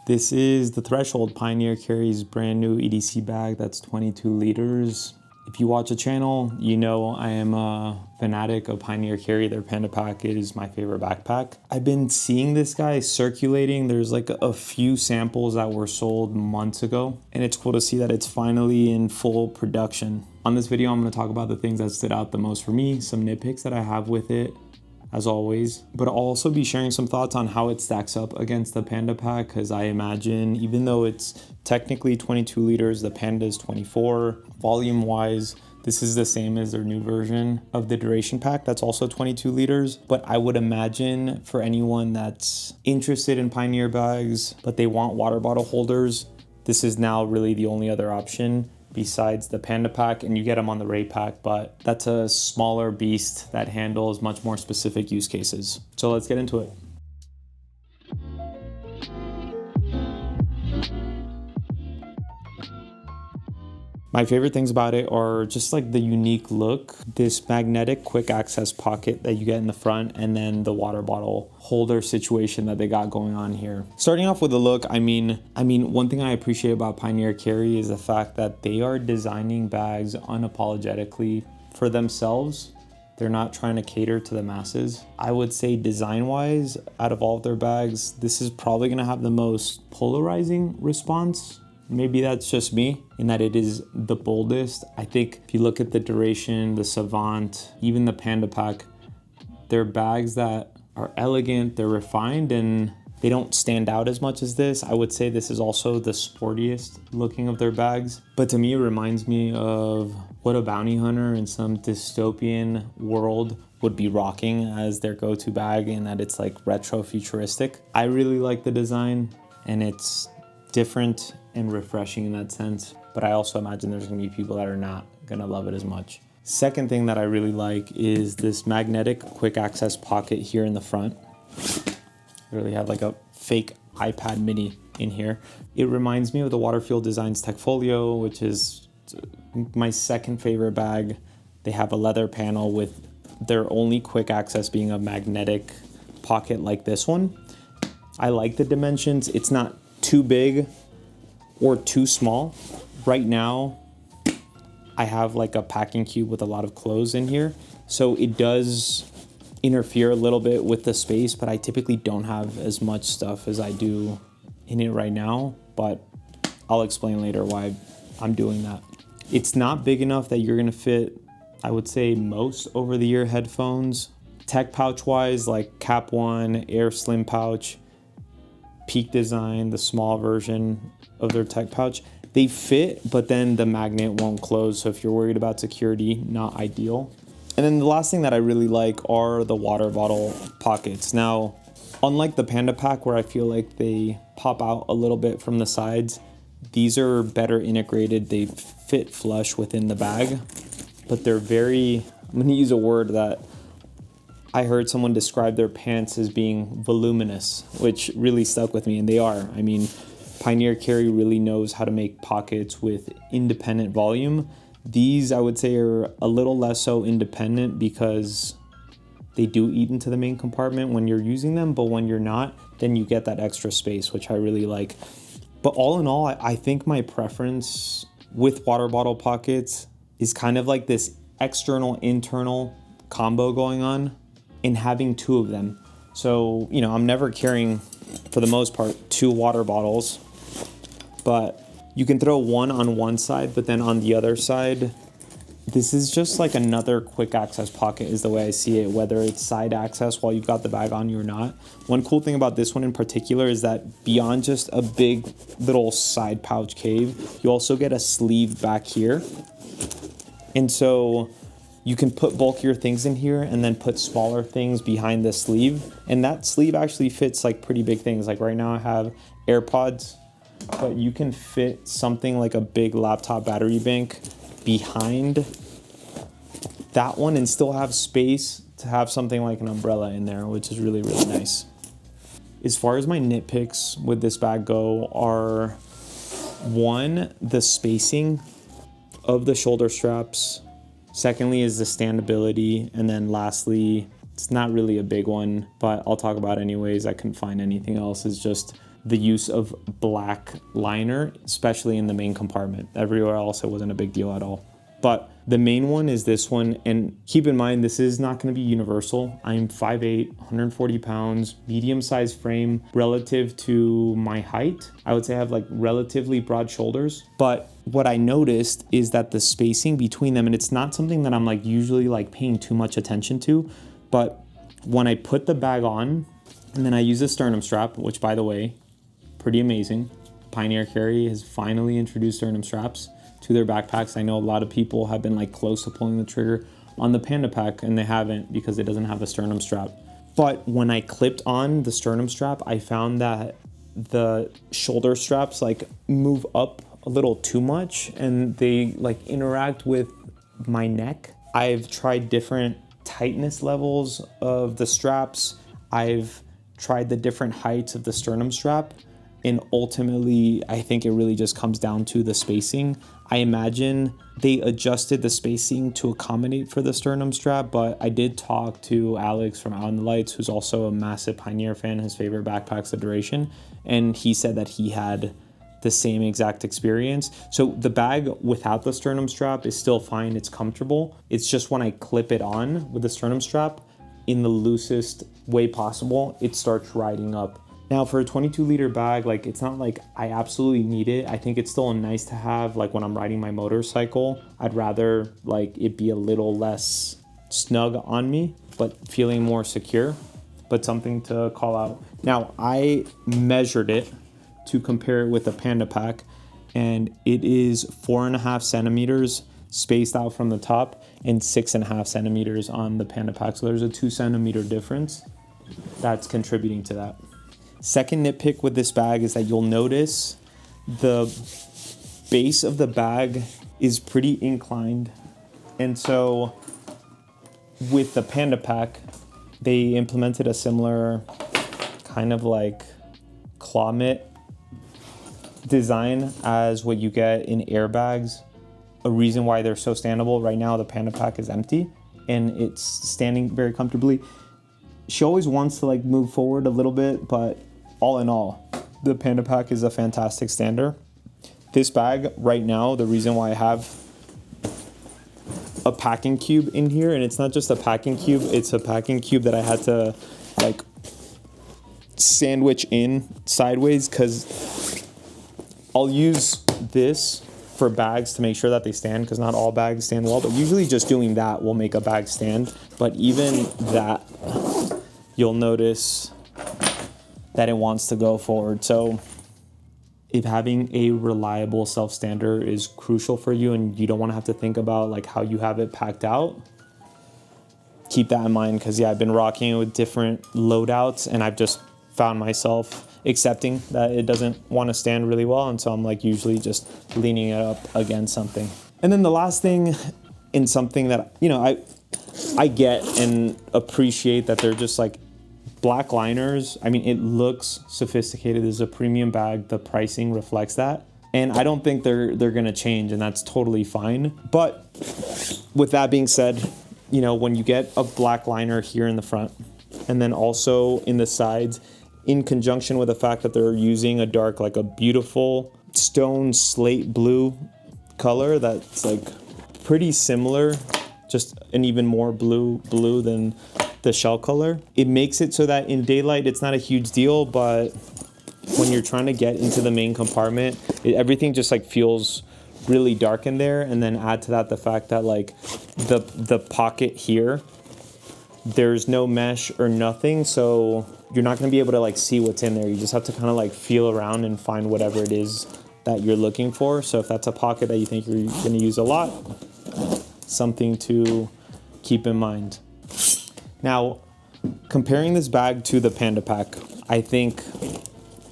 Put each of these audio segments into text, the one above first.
This is the Threshold Pioneer Carry's brand new EDC bag that's 22 liters. If you watch the channel, you know I am a fanatic of Pioneer Carry. Their Panda pack is my favorite backpack. I've been seeing this guy circulating. There's like a few samples that were sold months ago, and it's cool to see that it's finally in full production. On this video, I'm going to talk about the things that stood out the most for me, some nitpicks that I have with it, as always, but I'll also be sharing some thoughts on how it stacks up against the Panda pack, because I imagine even though it's technically 22 liters, the Panda is 24. Volume wise, this is the same as their new version of the Duration pack that's also 22 liters, but I would imagine for anyone that's interested in Pioneer bags, but they want water bottle holders, this is now really the only other option besides the Panda pack, and you get them on the Ray pack, but that's a smaller beast that handles much more specific use cases. So let's get into it. My favorite things about it are just like the unique look, this magnetic quick access pocket that you get in the front, and then the water bottle holder situation that they got going on here. Starting off with the look, I mean, one thing I appreciate about Pioneer Carry is the fact that they are designing bags unapologetically for themselves. They're not trying to cater to the masses. I would say design-wise, out of all of their bags, this is probably gonna have the most polarizing response. Maybe that's just me in that it is the boldest. I think if you look at the Duration, the Savant, even the Panda pack, they're bags that are elegant, they're refined, and they don't stand out as much as this. I would say this is also the sportiest looking of their bags. But to me, it reminds me of what a bounty hunter in some dystopian world would be rocking as their go-to bag, in that it's like retro futuristic. I really like the design, and it's different and refreshing in that sense, but I also imagine there's gonna be people that are not gonna love it as much. Second thing that I really like is this magnetic quick access pocket here in the front. I really have like a fake iPad mini in here. It reminds me of the Waterfield Designs Techfolio, which is my second favorite bag. They have a leather panel with their only quick access being a magnetic pocket like this one. I like the dimensions. It's not too big or too small. Right now, I have like a packing cube with a lot of clothes in here, so it does interfere a little bit with the space, but I typically don't have as much stuff as I do in it right now, but I'll explain later why I'm doing that. It's not big enough that you're gonna fit, I would say, most over-the-ear headphones. Tech pouch wise, like Cap One, Air Slim pouch, Peak Design, the small version of their tech pouch, they fit, but then the magnet won't close. So if you're worried about security, not ideal. And then the last thing that I really like are the water bottle pockets. Now, unlike the Panda pack where I feel like they pop out a little bit from the sides, these are better integrated. They fit flush within the bag, but they're very, I'm gonna use a word that I heard someone describe their pants as being voluminous, which really stuck with me, and they are. I mean, Pioneer Carry really knows how to make pockets with independent volume. These, I would say, are a little less so independent because they do eat into the main compartment when you're using them, but when you're not, then you get that extra space, which I really like. But all in all, I think my preference with water bottle pockets is kind of like this external-internal combo going on, in having two of them. So, you know, I'm never carrying, for the most part, two water bottles, but you can throw one on one side, but then on the other side, this is just like another quick access pocket is the way I see it, whether it's side access while you've got the bag on you or not. One cool thing about this one in particular is that beyond just a big little side pouch cave, you also get a sleeve back here. And so you can put bulkier things in here and then put smaller things behind the sleeve. And that sleeve actually fits like pretty big things. Like right now I have AirPods, but you can fit something like a big laptop battery bank behind that one and still have space to have something like an umbrella in there, which is really, really nice. As far as my nitpicks with this bag go are, one, the spacing of the shoulder straps. Secondly is the standability. And then lastly, it's not really a big one, but I'll talk about it anyways. I couldn't find anything else. It's just the use of black liner, especially in the main compartment. Everywhere else, it wasn't a big deal at all. But the main one is this one, and keep in mind, this is not gonna be universal. I'm 5'8", 140 pounds, medium-sized frame relative to my height. I would say I have like relatively broad shoulders, but what I noticed is that the spacing between them, and it's not something that I'm like usually like paying too much attention to, but when I put the bag on, and then I use a sternum strap, which by the way, pretty amazing. Pioneer Carry has finally introduced sternum straps to their backpacks. I know a lot of people have been like close to pulling the trigger on the Panda pack and they haven't because it doesn't have a sternum strap. But when I clipped on the sternum strap, I found that the shoulder straps like move up a little too much and they like interact with my neck. I've tried different tightness levels of the straps. I've tried the different heights of the sternum strap. And ultimately, I think it really just comes down to the spacing. I imagine they adjusted the spacing to accommodate for the sternum strap, but I did talk to Alex from Out in the Lights, who's also a massive Pioneer fan. His favorite backpack's the Duration, and he said that he had the same exact experience. So the bag without the sternum strap is still fine, it's comfortable. It's just when I clip it on with the sternum strap in the loosest way possible, it starts riding up. Now for a 22-liter bag, like it's not like I absolutely need it. I think it's still nice to have like when I'm riding my motorcycle. I'd rather like it be a little less snug on me, but feeling more secure, but something to call out. Now I measured it to compare it with a Panda pack, and it is 4.5 centimeters spaced out from the top and 6.5 centimeters on the Panda pack. So there's a 2 centimeter difference that's contributing to that. Second nitpick with this bag is that you'll notice the base of the bag is pretty inclined. And so with the Panda pack, they implemented a similar kind of like claw mitt design as what you get in airbags. A reason why they're so standable. Right now the Panda pack is empty and it's standing very comfortably. She always wants to like move forward a little bit, but all in all, the Panda pack is a fantastic stander. This bag right now, the reason why I have a packing cube in here, and it's not just a packing cube, it's a packing cube that I had to like sandwich in sideways, because I'll use this for bags to make sure that they stand, because not all bags stand well, but usually just doing that will make a bag stand. But even that, you'll notice that it wants to go forward. So if having a reliable self-stander is crucial for you and you don't want to have to think about like how you have it packed out, keep that in mind, because yeah, I've been rocking it with different loadouts and I've just found myself accepting that it doesn't want to stand really well, and so I'm like usually just leaning it up against something. And then the last thing, in something that, you know, I get and appreciate, that they're just like black liners. I mean, it looks sophisticated. This is a premium bag. The pricing reflects that. And I don't think they're gonna change, and that's totally fine. But with that being said, you know, when you get a black liner here in the front and then also in the sides, in conjunction with the fact that they're using a dark, like a beautiful stone slate blue color that's like pretty similar, just an even more blue than the shell color. It makes it so that in daylight, it's not a huge deal, but when you're trying to get into the main compartment, everything just like feels really dark in there. And then add to that the fact that like the pocket here, there's no mesh or nothing, so you're not going to be able to like see what's in there. You just have to kind of like feel around and find whatever it is that you're looking for. So if that's a pocket that you think you're going to use a lot, something to keep in mind. Now, comparing this bag to the Panda pack, I think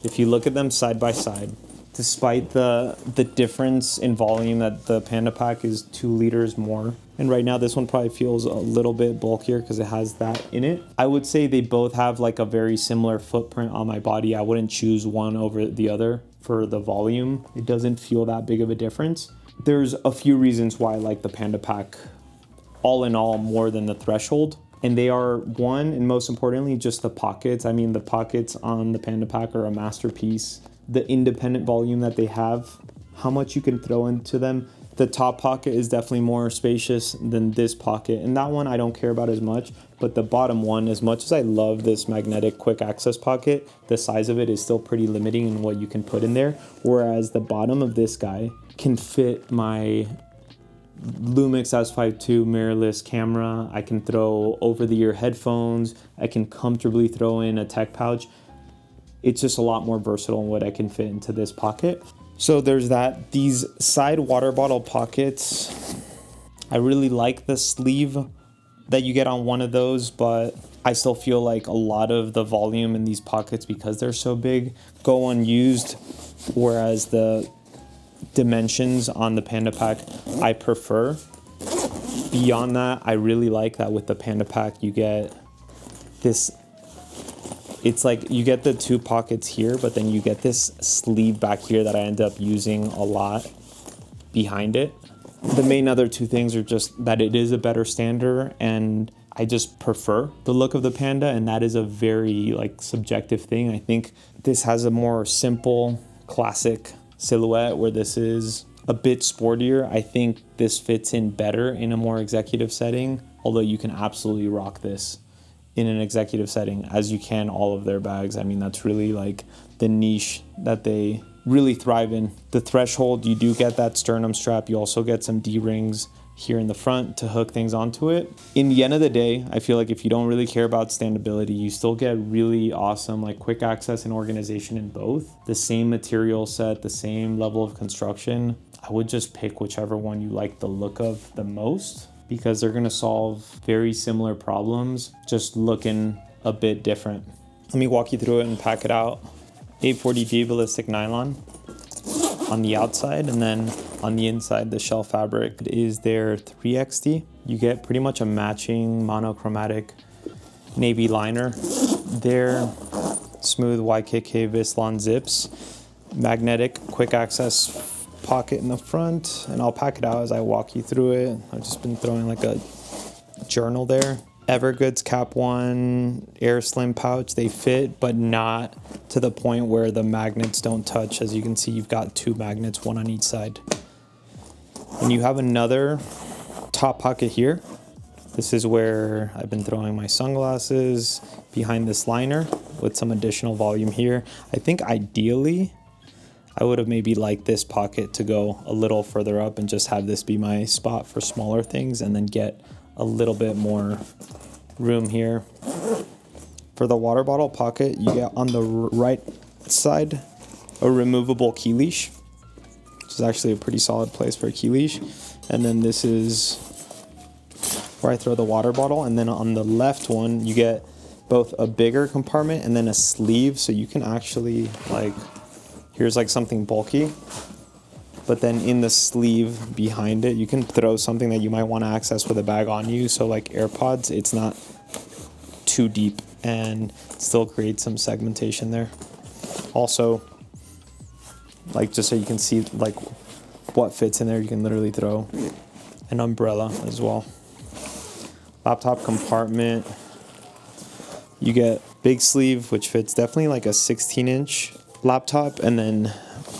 if you look at them side by side, despite the difference in volume, that the Panda pack is 2 liters more, and right now this one probably feels a little bit bulkier because it has that in it. I would say they both have like a very similar footprint on my body. I wouldn't choose one over the other for the volume. It doesn't feel that big of a difference. There's a few reasons why I like the Panda pack all in all more than the Threshold. And they are, one, and most importantly, just the pockets. I mean, the pockets on the Panda Pack are a masterpiece. The independent volume that they have, how much you can throw into them. The top pocket is definitely more spacious than this pocket, and that one I don't care about as much, but the bottom one, as much as I love this magnetic quick access pocket, the size of it is still pretty limiting in what you can put in there, whereas the bottom of this guy can fit my Lumix S5 II mirrorless camera. I can throw over-the-ear headphones. I can comfortably throw in a tech pouch. It's just a lot more versatile in what I can fit into this pocket. So there's that. These side water bottle pockets, I really like the sleeve that you get on one of those, but I still feel like a lot of the volume in these pockets, because they're so big, go unused, whereas the dimensions on the Panda Pack I prefer. Beyond that, I really like that with the Panda Pack you get this, it's like you get the two pockets here, but then you get this sleeve back here that I end up using a lot behind it. The main other two things are just that it is a better stander, and I just prefer the look of the Panda, and that is a very like subjective thing. I think this has a more simple, classic silhouette where this is a bit sportier. I think this fits in better in a more executive setting, although you can absolutely rock this in an executive setting, as you can all of their bags. I mean, that's really like the niche that they really thrive in. The threshold, you do get that sternum strap. You also get some D-rings here in the front to hook things onto it. In the end of the day, I feel like if you don't really care about standability, you still get really awesome like quick access and organization in both. The same material set, the same level of construction. I would just pick whichever one you like the look of the most, because they're gonna solve very similar problems, just looking a bit different. Let me walk you through it and pack it out. 840D ballistic nylon on the outside, and then on the inside, the shell fabric is their 3XD. You get pretty much a matching monochromatic navy liner. Their smooth YKK Vislon zips, magnetic quick access pocket in the front, and I'll pack it out as I walk you through it. I've just been throwing like a journal there. Evergood's Cap 1 Air Slim pouch. They fit, but not to the point where the magnets don't touch. As you can see, you've got two magnets, one on each side. And you have another top pocket here. This is where I've been throwing my sunglasses behind this liner with some additional volume here. I think ideally, I would have maybe liked this pocket to go a little further up and just have this be my spot for smaller things, and then get a little bit more room here. For the water bottle pocket, you get on the right side a removable key leash, which is actually a pretty solid place for a key leash. And then this is where I throw the water bottle. And then on the left one, you get both a bigger compartment and then a sleeve, so you can actually like, here's like something bulky, but then in the sleeve behind it, you can throw something that you might want to access with a bag on you. So like AirPods, it's not too deep and still creates some segmentation there. Also, like just so you can see like what fits in there, you can literally throw an umbrella as well. Laptop compartment, you get big sleeve, which fits definitely like a 16-inch laptop, and then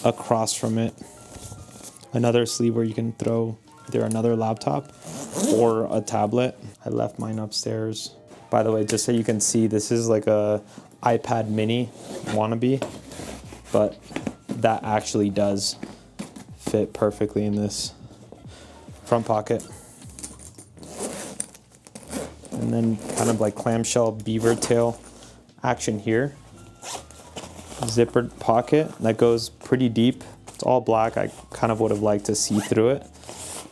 across from it, another sleeve where you can throw either another laptop or a tablet. I left mine upstairs. By the way, just so you can see, this is like a iPad mini wannabe, but that actually does fit perfectly in this front pocket. And then kind of like clamshell beaver tail action here. Zippered pocket that goes pretty deep. It's all black. I kind of would have liked to see through it,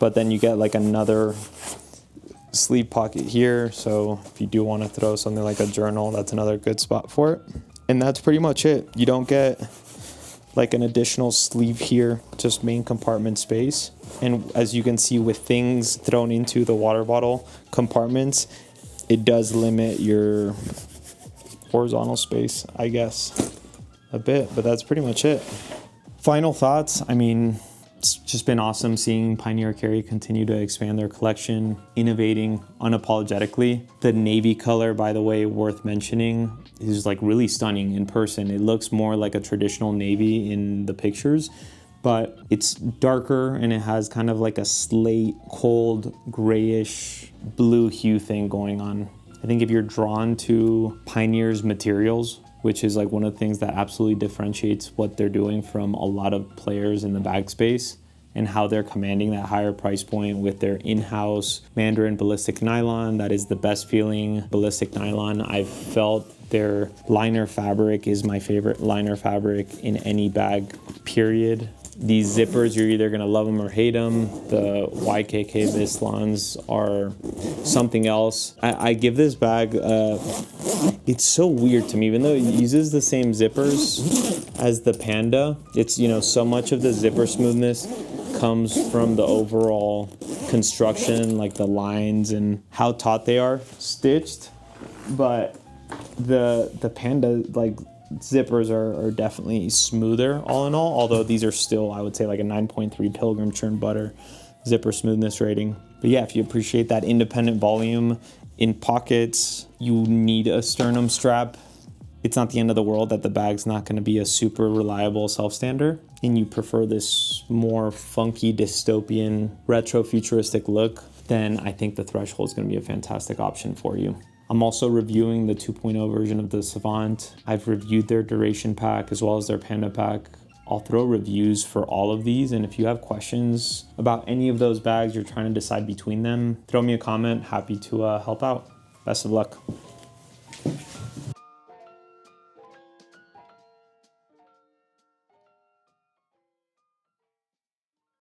but then you get like another sleeve pocket here, so if you do want to throw something like a journal, that's another good spot for it. And that's pretty much it. You don't get like an additional sleeve here, just main compartment space. And as you can see, with things thrown into the water bottle compartments, it does limit your horizontal space, I guess, a bit, but that's pretty much it. Final thoughts. I mean, It's just been awesome seeing Pioneer Carry continue to expand their collection, innovating unapologetically. The navy color, by the way, worth mentioning, is like really stunning in person. It looks more like a traditional navy in the pictures, but it's darker and it has kind of like a slate, cold, grayish blue hue thing going on. I think if you're drawn to Pioneer's materials, which is like one of the things that absolutely differentiates what they're doing from a lot of players in the bag space, and how they're commanding that higher price point with their in-house Mandarin ballistic nylon. That is the best feeling ballistic nylon I've felt. Their liner fabric is my favorite liner fabric in any bag, period. These zippers, you're either gonna love them or hate them. The YKK Vislons are something else. I give this bag, it's so weird to me, even though it uses the same zippers as the Panda. It's, you know, so much of the zipper smoothness comes from the overall construction, like the lines and how taut they are stitched. But the Panda, like, zippers are definitely smoother all in all, although these are still, I would say, like a 9.3 Pilgrim churn butter zipper smoothness rating. But yeah, if you appreciate that independent volume in pockets, you need a sternum strap. It's not the end of the world that the bag's not going to be a super reliable self-stander, and you prefer this more funky dystopian retro futuristic look, then I think the Threshold is going to be a fantastic option for you. I'm also reviewing the 2.0 version of the Savant. I've reviewed their Duration pack as well as their Panda pack. I'll throw reviews for all of these, and if you have questions about any of those bags, you're trying to decide between them, throw me a comment. Happy to help out. Best of luck.